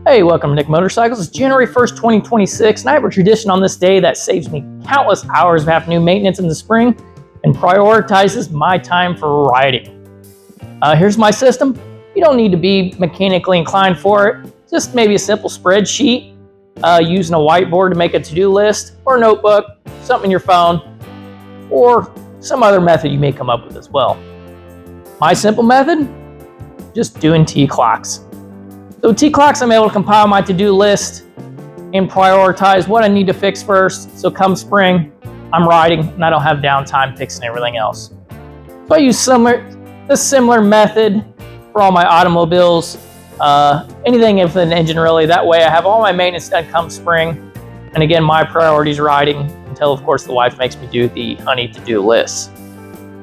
Hey, welcome to Nick Motorcycles. It's January 1st, 2026, and I have a tradition on this day that saves me countless hours of afternoon maintenance in the spring and prioritizes my time for riding. Here's my system. You don't need to be mechanically inclined for it. Just maybe a simple spreadsheet, using a whiteboard to make a to-do list, or a notebook, something in your phone, or some other method you may come up with as well. My simple method, just doing T-clocks. So T-clocks, I'm able to compile my to-do list and prioritize what I need to fix first. So come spring, I'm riding and I don't have downtime fixing everything else. So I use a similar method for all my automobiles, anything with an engine really. That way I have all my maintenance done come spring. And again, my priority is riding until of course the wife makes me do the honey to-do list.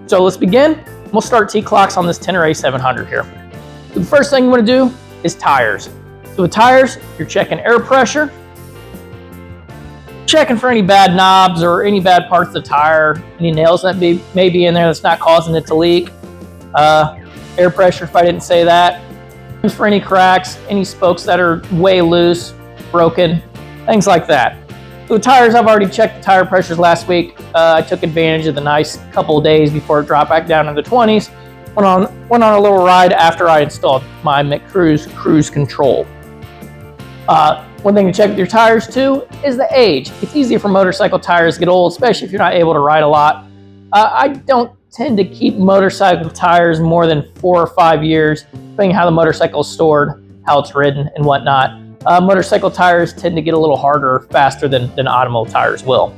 So let's begin. We'll start T-clocks on this Tenere A700 here. So the first thing you want to do is tires. So with tires, you're checking air pressure, checking for any bad knobs or any bad parts of the tire, any nails that may be in there that's not causing it to leak. Air pressure, if I didn't say that. For any cracks, any spokes that are way loose, broken, things like that. So the tires, I've already checked the tire pressures last week. I took advantage of the nice couple of days before it dropped back down in the 20s. Went on a little ride after I installed my McCruise cruise control. One thing to check with your tires too is the age. It's easy for motorcycle tires to get old, especially if you're not able to ride a lot. I don't tend to keep motorcycle tires more than 4 or 5 years, depending on how the motorcycle is stored, how it's ridden, and whatnot. Motorcycle tires tend to get a little harder faster than automobile tires will.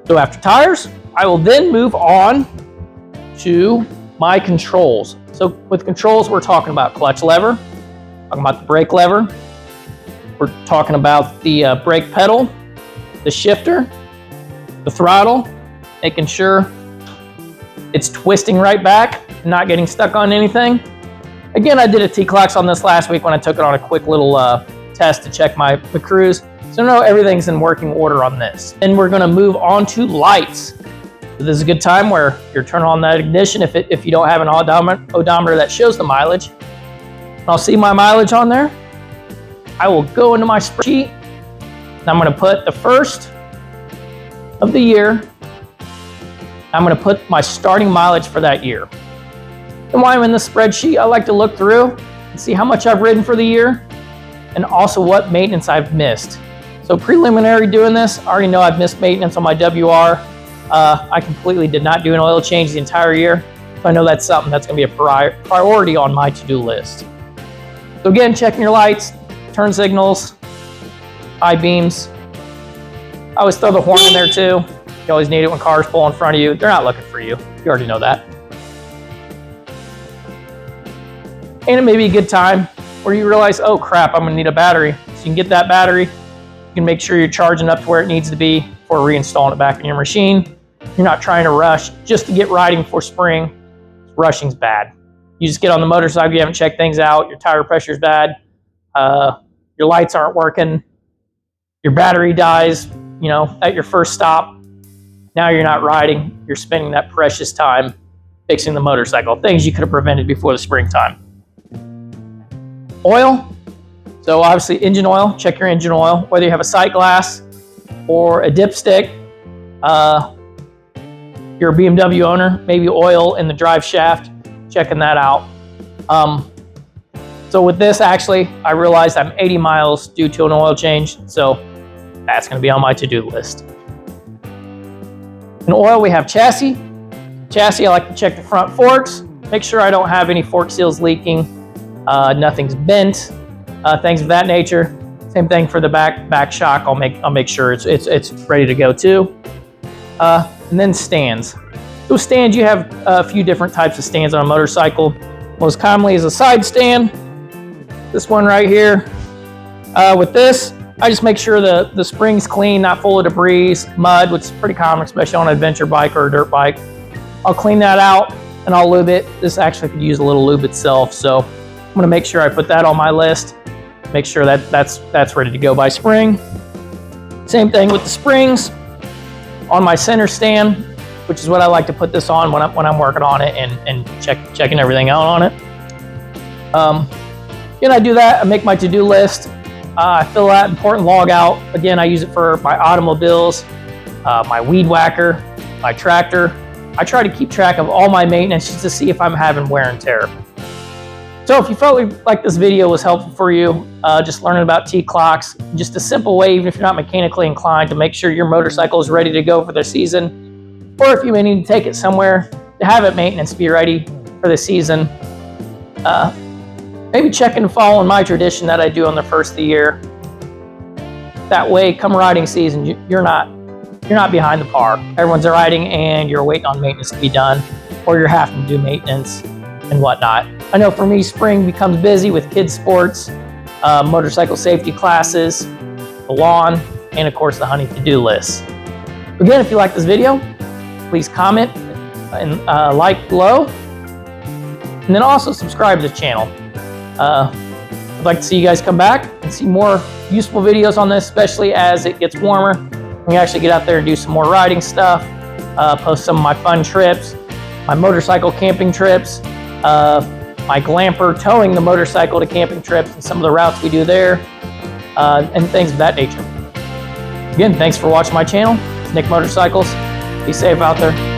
So after tires, I will then move on to my controls. So with controls, we're talking about clutch lever, talking about the brake lever, we're talking about the brake pedal, the shifter, the throttle, making sure it's twisting right back, not getting stuck on anything. Again, I did a T-clocks on this last week when I took it on a quick little test to check my cruise. So no, everything's in working order on this. And we're gonna move on to lights. So this is a good time where you're turning on that ignition if you don't have an odometer that shows the mileage. I'll see my mileage on there. I will go into my spreadsheet and I'm gonna put the first of the year. I'm gonna put my starting mileage for that year. And while I'm in the spreadsheet, I like to look through and see how much I've ridden for the year and also what maintenance I've missed. So preliminary doing this, I already know I've missed maintenance on my WR. I completely did not do an oil change the entire year. So I know that's something that's gonna be a priority on my to-do list. So again, checking your lights, turn signals, high beams. I always throw the horn in there too. You always need it when cars pull in front of you. They're not looking for you. You already know that. And it may be a good time where you realize, oh crap, I'm gonna need a battery. So you can get that battery. You can make sure you're charging up to where it needs to be before reinstalling it back in your machine. You're not trying to rush just to get riding for spring. Rushing's bad. You just get on the motorcycle, you haven't checked things out, your tire pressure's bad, your lights aren't working, your battery dies, you know, at your first stop. Now you're not riding, you're spending that precious time fixing the motorcycle, things you could have prevented before the springtime. Oil, so obviously engine oil, check your engine oil, whether you have a sight glass or a dipstick. You're a BMW owner, maybe oil in the drive shaft, checking that out. So with this, actually, I realized I'm 80 miles due to an oil change, so that's gonna be on my to-do list. In oil, we have chassis. Chassis, I like to check the front forks, make sure I don't have any fork seals leaking, nothing's bent, things of that nature. Same thing for the back shock. I'll make sure it's ready to go too. And then stands. So stands, you have a few different types of stands on a motorcycle. Most commonly is a side stand. This one right here. With this, I just make sure the spring's clean, not full of debris, mud, which is pretty common, especially on an adventure bike or a dirt bike. I'll clean that out and I'll lube it. This actually could use a little lube itself, so I'm gonna make sure I put that on my list. Make sure that's ready to go by spring. Same thing with the springs. On my center stand, which is what I like to put this on when I'm working on it and checking everything out on it. Again, I do that. I make my to-do list. I fill that important log out. Again, I use it for my automobiles, my weed whacker, my tractor. I try to keep track of all my maintenance just to see if I'm having wear and tear. So if you felt like this video was helpful for you, just learning about T-clocks, just a simple way, even if you're not mechanically inclined, to make sure your motorcycle is ready to go for the season, or if you may need to take it somewhere to have it maintenance be ready for the season, maybe check and follow my tradition that I do on the first of the year. That way, come riding season, you're not behind the par. Everyone's riding and you're waiting on maintenance to be done, or you're having to do maintenance and whatnot. I know for me, spring becomes busy with kids' sports, motorcycle safety classes, the lawn, and of course the hunting to-do list. Again, if you like this video, please comment and like below, and then also subscribe to the channel. I'd like to see you guys come back and see more useful videos on this, especially as it gets warmer. We actually get out there and do some more riding stuff, post some of my fun trips, my motorcycle camping trips, my glamper towing the motorcycle to camping trips and some of the routes we do there, and things of that nature. Again, thanks for watching my channel. It's Nick Motorcycles. Be safe out there.